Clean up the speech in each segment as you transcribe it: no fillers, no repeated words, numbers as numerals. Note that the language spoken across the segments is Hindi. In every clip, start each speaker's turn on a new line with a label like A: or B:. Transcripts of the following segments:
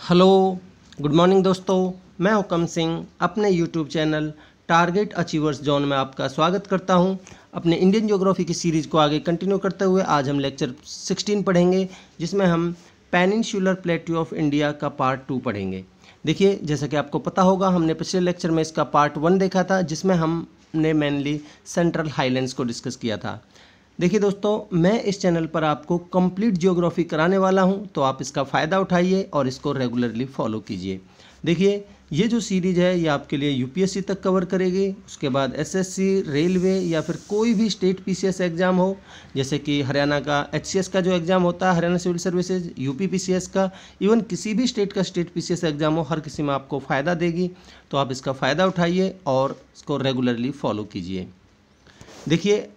A: हेलो, गुड मॉर्निंग दोस्तों। मैं हुकम सिंह अपने YouTube channel target achievers zone में आपका स्वागत करता हूं। अपने इंडियन ज्योग्राफी की सीरीज़ को आगे कंटिन्यू करते हुए आज हम लेक्चर 16 पढ़ेंगे, जिसमें हम पेनिनसुलर प्लेट्यू ऑफ इंडिया का पार्ट 2 पढ़ेंगे। देखिए, जैसा कि आपको पता होगा, हमने पिछले लेक्चर में इसका पार्ट 1 देखा था, जिसमें हमने मेनली सेंट्रल हाईलैंड्स को डिस्कस किया था। देखिए दोस्तों, मैं इस चैनल पर आपको कंप्लीट जियोग्राफी कराने वाला हूं, तो आप इसका फ़ायदा उठाइए और इसको रेगुलरली फॉलो कीजिए। देखिए, ये जो सीरीज़ है ये आपके लिए यूपीएससी तक कवर करेगी, उसके बाद एसएससी, रेलवे या फिर कोई भी स्टेट पीसीएस एग्ज़ाम हो, जैसे कि हरियाणा का एचसीएस का जो एग्ज़ाम होता है, Haryana civil services, UP PCS का, इवन किसी भी स्टेट का स्टेट पीसीएस एग्ज़ाम हो, हर किसी में आपको फ़ायदा देगी। तो आप इसका फ़ायदा उठाइए और इसको रेगुलरली फॉलो कीजिए। देखिए,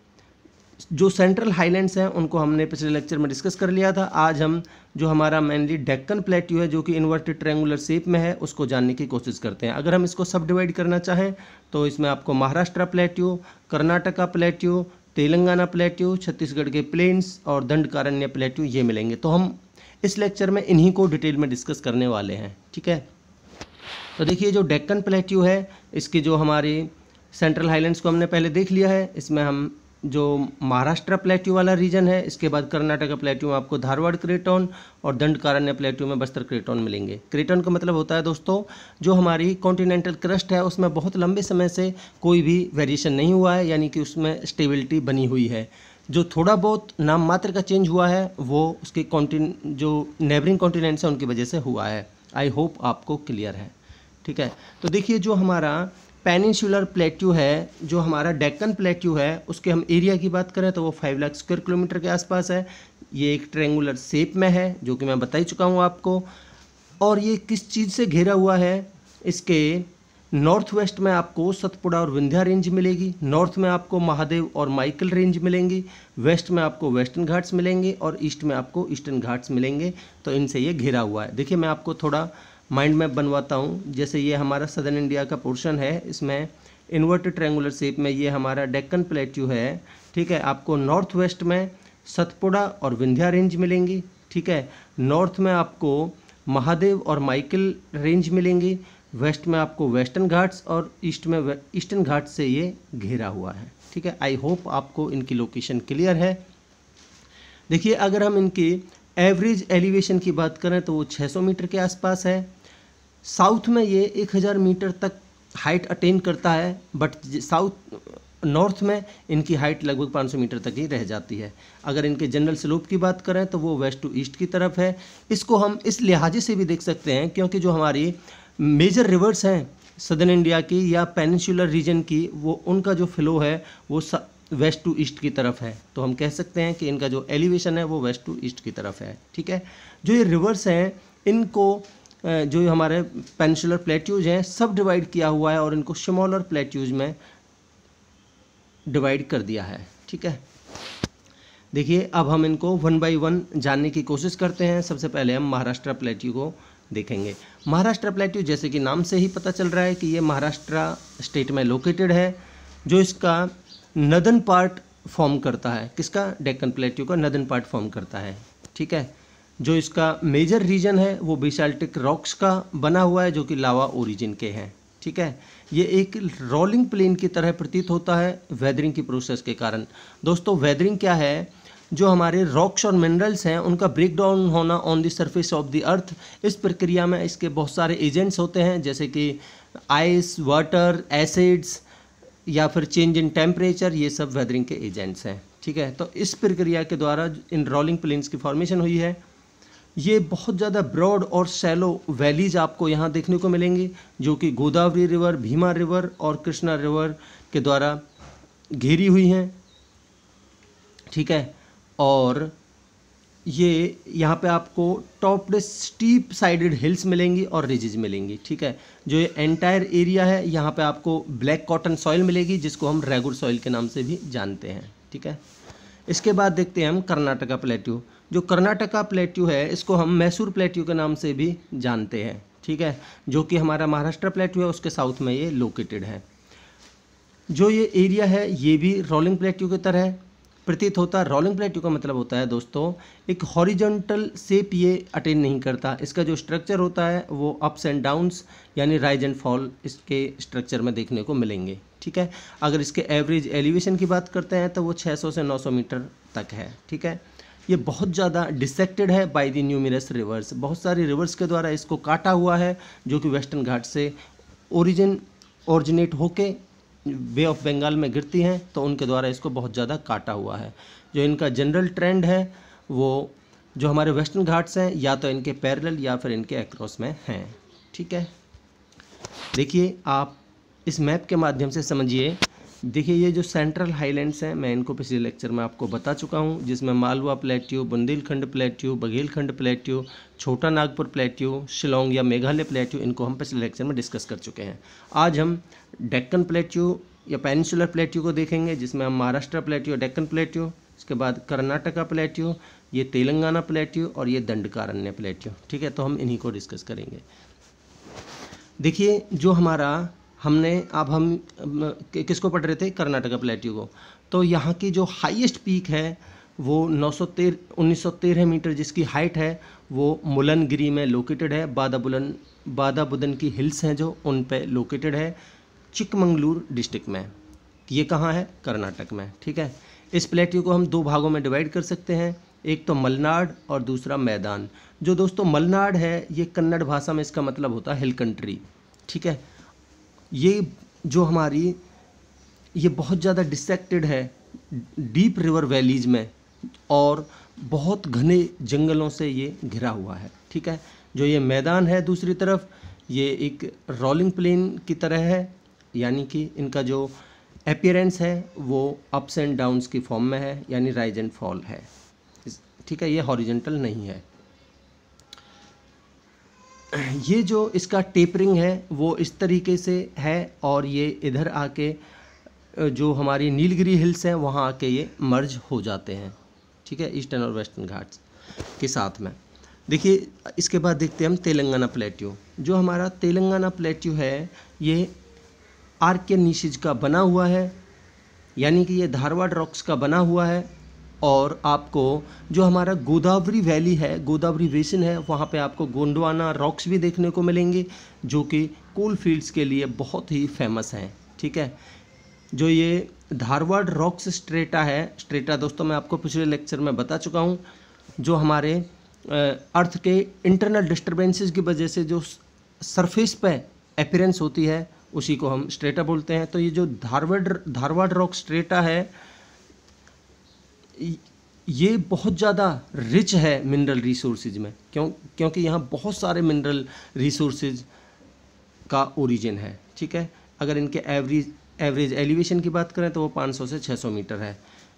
A: जो सेंट्रल हाईलैंड्स हैं उनको हमने पिछले लेक्चर में डिस्कस कर लिया था। आज हम जो हमारा मेनली डेक्कन प्लेट्यू है, जो कि इन्वर्टेड ट्रायंगुलर शेप में है, उसको जानने की कोशिश करते हैं। अगर हम इसको सब डिवाइड करना चाहें तो इसमें आपको Maharashtra plateau, Karnataka plateau, Telangana plateau, Chhattisgarh के प्लेन्स और दंडकारण्य प्लेट्यू ये मिलेंगे। तो हम इस लेक्चर में इन्हीं को डिटेल में डिस्कस करने वाले हैं, ठीक है। तो देखिए, जो डेक्कन प्लेट्यू है, इसकी जो हमारी सेंट्रल हाईलैंड्स को हमने पहले देख लिया है। इसमें हम जो महाराष्ट्र प्लेट्यू वाला रीजन है, इसके बाद कर्नाटका प्लेट्यू में आपको धारवाड़ क्रेटोन और दंडकारण्य प्लेट्यू में बस्तर क्रेटोन मिलेंगे। क्रेटोन का मतलब होता है दोस्तों, जो हमारी कॉन्टिनेंटल क्रस्ट है उसमें बहुत लंबे समय से कोई भी वेरिएशन नहीं हुआ है, यानी कि उसमें स्टेबिलिटी बनी हुई है। जो थोड़ा बहुत नाम मात्र का चेंज हुआ है वो उसके जो नेबरिंग कॉन्टिनेंट्स हैं उनकी वजह से हुआ है। आई होप आपको क्लियर है, ठीक है। तो देखिए, जो हमारा पेनिनसुलर प्लेट्यू है, जो हमारा डेक्कन प्लेट्यू है, उसके हम एरिया की बात करें तो वो 5 लाख स्क्वायर किलोमीटर के आसपास है। ये एक ट्रायंगुलर शेप में है, जो कि मैं बता ही चुका हूँ आपको। और ये किस चीज़ से घिरा हुआ है? इसके नॉर्थ वेस्ट में आपको सतपुड़ा और विंध्या रेंज मिलेगी, नॉर्थ में आपको महादेव और माइकल रेंज मिलेंगी, वेस्ट में आपको वेस्टर्न घाट्स मिलेंगे और ईस्ट में आपको ईस्टर्न घाट्स मिलेंगे। तो इनसे ये घिरा हुआ है। देखिए, मैं आपको थोड़ा माइंड मैप बनवाता हूँ। जैसे ये हमारा सदर्न इंडिया का पोर्शन है, इसमें इन्वर्टेड ट्रायंगुलर शेप में ये हमारा डेक्कन प्लेट्यू है, ठीक है। आपको नॉर्थ वेस्ट में सतपुड़ा और विंध्या रेंज मिलेंगी, ठीक है। नॉर्थ में आपको महादेव और माइकल रेंज मिलेंगी, वेस्ट में आपको वेस्टर्न घाट्स और ईस्ट में ईस्टर्न घाट्स से ये घिरा हुआ है, ठीक है। आई होप आपको इनकी लोकेशन क्लियर है। देखिए, अगर हम इनकी एवरेज एलिवेशन की बात करें तो वो 600 मीटर के आसपास है। साउथ में ये 1000 मीटर तक हाइट अटेन करता है, बट नॉर्थ में इनकी हाइट लगभग 500 मीटर तक ही रह जाती है। अगर इनके जनरल स्लोप की बात करें तो वो वेस्ट टू ईस्ट की तरफ है। इसको हम इस लिहाजे से भी देख सकते हैं क्योंकि जो हमारी मेजर रिवर्स हैं सदर्न इंडिया की या पेनिनसुलर रीजन की, वो उनका जो फ्लो है वो वेस्ट टू ईस्ट की तरफ है। तो हम कह सकते हैं कि इनका जो एलिवेशन है वो वेस्ट टू ईस्ट की तरफ है, ठीक है। जो ये रिवर्स हैं, इनको जो हमारे पेनिनसुलर प्लेट्यूज हैं सब डिवाइड किया हुआ है और इनको स्मॉलर प्लेट्यूज में डिवाइड कर दिया है, ठीक है। देखिए, अब हम इनको 1 बाय 1 जानने की कोशिश करते हैं। सबसे पहले हम महाराष्ट्र प्लेट्यू को देखेंगे। महाराष्ट्र प्लेट्यू, जैसे कि नाम से ही पता चल रहा है कि ये महाराष्ट्र स्टेट में लोकेटेड है, जो इसका नदर्न पार्ट फॉर्म करता है। किसका? डेक्कन प्लेट्यू का नदर्न पार्ट फॉर्म करता है, ठीक है। जो इसका मेजर रीजन है वो बेसाल्टिक रॉक्स का बना हुआ है, जो कि लावा ओरिजिन के हैं, ठीक है। ये एक रोलिंग प्लेन की तरह प्रतीत होता है वेदरिंग की प्रोसेस के कारण। दोस्तों, वेदरिंग क्या है? जो हमारे रॉक्स और मिनरल्स हैं उनका ब्रेक डाउन होना on the surface of the earth. इस प्रक्रिया में इसके बहुत सारे एजेंट्स होते हैं, जैसे कि आइस, वाटर, एसिड्स या फिर चेंज इन टेम्परेचर, ये सब वेदरिंग के एजेंट्स हैं, ठीक है। तो इस प्रक्रिया के द्वारा इन रोलिंग प्लेन्स की फॉर्मेशन हुई है। ये बहुत ज़्यादा ब्रॉड और शैलो वैलीज आपको यहाँ देखने को मिलेंगी, जो कि गोदावरी रिवर, भीमा रिवर और कृष्णा रिवर के द्वारा घेरी हुई हैं, ठीक है। और ये यहाँ पे आपको टॉप्ड स्टीप साइडेड हिल्स मिलेंगी और रिजेज मिलेंगी, ठीक है। जो ये एंटायर एरिया है, यहाँ पे आपको ब्लैक कॉटन सॉइल मिलेगी, जिसको हम रेगुर सॉइल के नाम से भी जानते हैं, ठीक है। इसके बाद देखते हैं हम कर्नाटका प्लेट्यू। जो कर्नाटका प्लेट्यू है इसको हम मैसूर प्लेट्यू के नाम से भी जानते हैं, ठीक है, जो कि हमारा महाराष्ट्र प्लेट्यू है उसके साउथ में ये लोकेटेड है। जो ये एरिया है ये भी रोलिंग प्लेट्यू की तरह है, प्रतीत होता है। रोलिंग प्लेट्यू का मतलब होता है दोस्तों एक हॉरिजॉन्टल शेप ये अटेन नहीं करता। इसका जो स्ट्रक्चर होता है वो अप्स एंड डाउन्स यानी राइज एंड फॉल इसके स्ट्रक्चर में देखने को मिलेंगे। ठीक है, अगर इसके एवरेज एलिवेशन की बात करते हैं तो वो 600 से 900 मीटर तक है। ठीक है, ये बहुत ज़्यादा डिसेक्टेड है बाय द न्यूमरस रिवर्स, बहुत सारी रिवर्स के द्वारा इसको काटा हुआ है जो कि वेस्टर्न घाट से ओरिजिनेट होके बे ऑफ बंगाल में गिरती हैं, तो उनके द्वारा इसको बहुत ज़्यादा काटा हुआ है। जो इनका जनरल ट्रेंड है वो जो हमारे वेस्टर्न घाट्स हैं या तो इनके पैरेलल या फिर इनके अक्रॉस में हैं। ठीक है, देखिए आप इस मैप के माध्यम से समझिए। देखिए ये जो सेंट्रल हाईलैंड्स हैं मैं इनको पिछले लेक्चर में आपको बता चुका हूँ, जिसमें Malwa plateau, Bundelkhand plateau, Baghelkhand plateau, छोटा नागपुर प्लेट्यू, शिलोंग या मेघालय प्लेट्यू, इनको हम पिछले लेक्चर में डिस्कस कर चुके हैं। आज हम डेक्कन प्लेट्यू या पेनिनसुलर प्लेट्यू को देखेंगे, जिसमें हम महाराष्ट्र प्लेट्यू, डेक्कन प्लेट्यू, इसके बाद कर्नाटका प्लेट्यू, ये तेलंगाना प्लेट्यू और ये दंडकारण्य प्लेट्यू। ठीक है, तो हम इन्हीं को डिस्कस करेंगे। देखिए जो हमारा हम किसको पढ़ रहे थे, कर्नाटका प्लेट्यू को। तो यहाँ की जो हाईएस्ट पीक है वो 1913 मीटर जिसकी हाइट है वो मुलनगिरी में लोकेटेड है। बादाबुदन की हिल्स हैं जो उन पे लोकेटेड है चिकमंगलूर डिस्ट्रिक्ट में। ये कहाँ है, कर्नाटक में। ठीक है, इस प्लेट्यू को हम दो भागों में डिवाइड कर सकते हैं, एक तो मलनाड और दूसरा मैदान। जो दोस्तों मलनाड है ये कन्नड़ भाषा में इसका मतलब होता है हिल कंट्री। ठीक है, ये जो हमारी ये बहुत ज़्यादा डिसेक्टेड है डीप रिवर वैलीज में और बहुत घने जंगलों से ये घिरा हुआ है। ठीक है, जो ये मैदान है दूसरी तरफ ये एक रोलिंग प्लेन की तरह है, यानी कि इनका जो अपीयरेंस है वो अप्स एंड डाउन्स की फॉर्म में है, यानी राइज एंड फॉल है। ठीक है, ये हॉरिजॉन्टल नहीं है। ये जो इसका टेपरिंग है वो इस तरीके से है और ये इधर आके जो हमारी नीलगिरी हिल्स हैं वहाँ आके ये मर्ज हो जाते हैं। ठीक है, ईस्टर्न और वेस्टर्न घाट्स के साथ में। देखिए इसके बाद देखते हैं हम तेलंगाना प्लेट्यू। जो हमारा तेलंगाना प्लेट्यू है ये आर्कियनीसिस का बना हुआ है, यानी कि ये धारवाड़ रॉक्स का बना हुआ है। और आपको जो हमारा गोदावरी वैली है, गोदावरी बेसिन है, वहाँ पे आपको गोंडवाना रॉक्स भी देखने को मिलेंगे जो कि कोल फील्ड्स के लिए बहुत ही फेमस हैं। ठीक है, जो ये धारवाड़ रॉक्स स्ट्रेटा है, स्ट्रेटा दोस्तों मैं आपको पिछले लेक्चर में बता चुका हूँ, जो हमारे अर्थ के इंटरनल डिस्टर्बेंसेस की वजह से जो सरफेस पे अपीयरेंस होती है उसी को हम स्ट्रेटा बोलते हैं। तो ये जो धारवाड़ रॉक स्ट्रेटा है ये बहुत ज़्यादा रिच है मिनरल रिसोर्सेज में, क्योंकि यहाँ बहुत सारे मिनरल रिसोर्सेज का ओरिजिन है। ठीक है, अगर इनके एवरेज एलिवेशन की बात करें तो वो 500 से 600 मीटर है।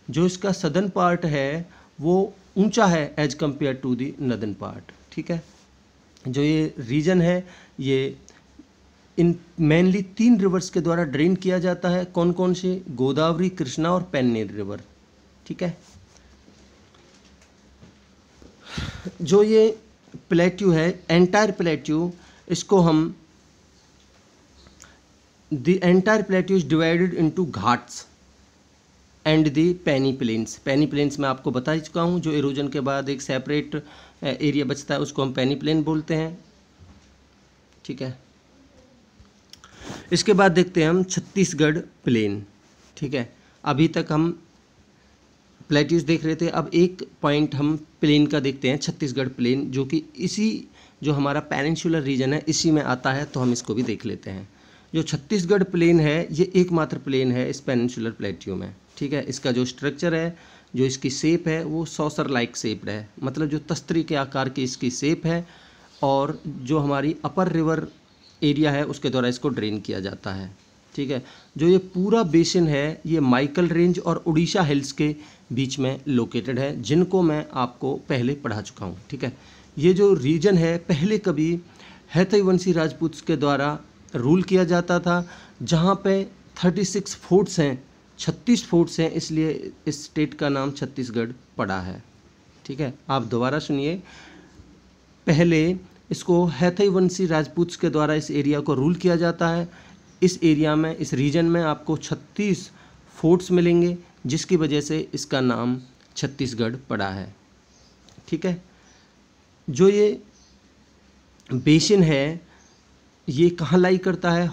A: जो इसका सदर्न पार्ट है वो ऊंचा है as compare to the northern part. ठीक है, जो ये रीजन है ये इन मेनली 3 रिवर्स के द्वारा ड्रेन किया जाता है। कौन कौन से, गोदावरी, कृष्णा और पेन्नेर रिवर। ठीक है, जो ये प्लेट्यू है एंटायर प्लेट्यू, इसको हम the entire plateau is divided into Ghats and the peneplains. Peneplains मैं आपको बता चुका हूँ, जो इरोजन के बाद एक सेपरेट एरिया बचता है उसको हम पेनी प्लेन बोलते हैं। ठीक है, इसके बाद देखते हैं हम छत्तीसगढ़ प्लेन। ठीक है, अभी तक हम प्लेट्यूज देख रहे थे, अब एक पॉइंट हम प्लेन का देखते हैं, छत्तीसगढ़ प्लेन, जो कि इसी जो हमारा पेनिनसुलर रीजन है इसी में आता है, तो हम इसको भी देख लेते हैं। जो छत्तीसगढ़ प्लेन है ये एकमात्र प्लेन है इस पेनिनसुलर प्लेट्यू में। ठीक है, इसका जो स्ट्रक्चर है, जो इसकी शेप है वो सॉसर लाइक शेप्ड है, मतलब जो तस्तरी के आकार की इसकी शेप है और जो हमारी अपर रिवर एरिया है उसके द्वारा इसको ड्रेन किया जाता है। ठीक है, जो ये पूरा बेसिन है ये माइकल रेंज और उड़ीसा हिल्स के बीच में लोकेटेड है, जिनको मैं आपको पहले पढ़ा चुका हूँ। ठीक है, ये जो रीजन है पहले कभी हैथई वंशी राजपूत के द्वारा रूल किया जाता था, जहाँ पे 36 फोर्ट्स हैं, 36 फोर्ट्स हैं, इसलिए इस स्टेट का नाम छत्तीसगढ़ पड़ा है। ठीक है, आप दोबारा सुनिए, पहले इसको हैथई वंशी राजपूत के द्वारा इस एरिया को रूल किया जाता है। इस एरिया में, इस रीजन में आपको 36 फोर्ट्स मिलेंगे, जिसकी वजह से इसका नाम छत्तीसगढ़ पड़ा है। ठीक है, जो ये बेसिन है ये कहाँ लाई करता है?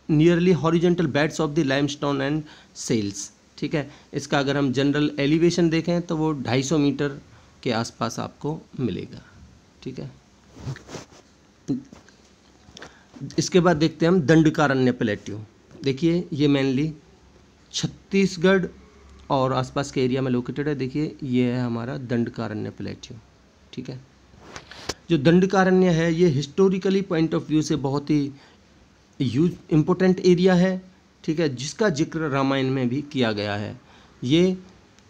A: Nearly horizontal beds of the limestone and shales. ठीक है, इसका अगर हम जनरल एलिवेशन देखें तो वो 250 मीटर के आसपास आपको मिलेगा। ठीक है, इसके बाद देखते हैं हम दंडकारण्य प्लेट्यू। देखिए ये मेनली छत्तीसगढ़ और आसपास के एरिया में लोकेटेड है। देखिए ये है हमारा दंडकारण्य प्लेट्यू। ठीक है, जो दंडकारण्य है ये हिस्टोरिकली पॉइंट ऑफ व्यू से बहुत ही इम्पोर्टेंट एरिया है। ठीक है, जिसका जिक्र रामायण में भी किया गया है। ये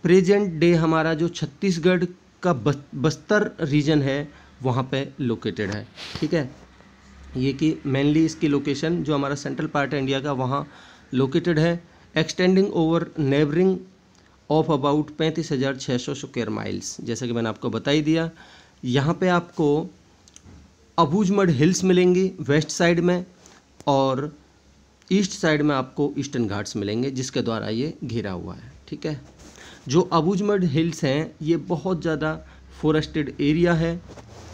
A: प्रेजेंट डे हमारा जो छत्तीसगढ़ का बस्तर रीजन है वहाँ पे लोकेटेड है। ठीक है, ये कि मेनली इसकी लोकेशन जो हमारा सेंट्रल पार्ट है इंडिया का वहाँ लोकेटेड है, extending over neighbouring of about 35,600 square miles. जैसा कि मैंने आपको बता ही दिया। यहाँ पे आपको अबूझमठ हिल्स मिलेंगी वेस्ट साइड में, और ईस्ट साइड में आपको ईस्टर्न घाट्स मिलेंगे जिसके द्वारा ये घिरा हुआ है। ठीक है, जो अबूझमठ हिल्स हैं ये बहुत ज़्यादा फॉरेस्टेड एरिया है।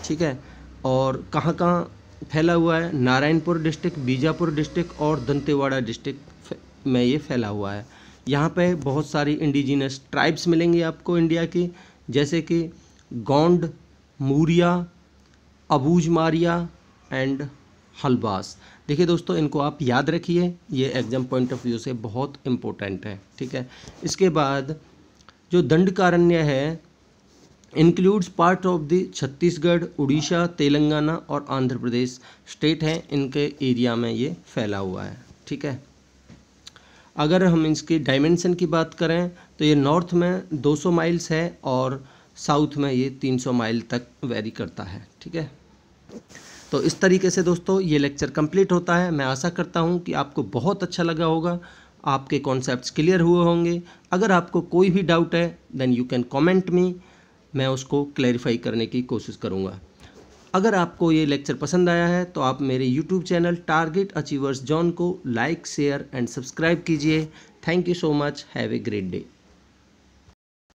A: ठीक है, और कहाँ कहाँ फैला हुआ है? नारायणपुर डिस्ट्रिक्ट, बीजापुर डिस्ट्रिक्ट और दंतेवाड़ा डिस्ट्रिक्ट में ये फैला हुआ है। यहाँ पे बहुत सारी इंडिजिनस ट्राइब्स मिलेंगी आपको इंडिया की, जैसे कि गोंड, मूरिया, अबूझमारिया एंड हलबास। देखिए दोस्तों, इनको आप याद रखिए, ये एग्जाम पॉइंट ऑफ व्यू से बहुत इम्पोर्टेंट है। ठीक है, इसके बाद जो दंडकारण्य है includes part of the Chhattisgarh, Orissa, Telangana और आंध्र प्रदेश स्टेट हैं, इनके एरिया में ये फैला हुआ है। ठीक है, अगर हम इसकी डायमेंशन की बात करें तो ये नॉर्थ में 200 माइल्स है और साउथ में ये 300 माइल तक वेरी करता है। ठीक है, तो इस तरीके से दोस्तों ये लेक्चर कंप्लीट होता है। मैं आशा करता हूँ कि आपको बहुत अच्छा लगा होगा, आपके कॉन्सेप्ट्स क्लियर हुए होंगे। अगर आपको कोई भी डाउट है then you can comment me, मैं उसको क्लैरिफाई करने की कोशिश करूँगा। अगर आपको ये लेक्चर पसंद आया है तो आप मेरे YouTube channel target achievers John को लाइक, शेयर एंड सब्सक्राइब कीजिए। Thank you so much, have a great day.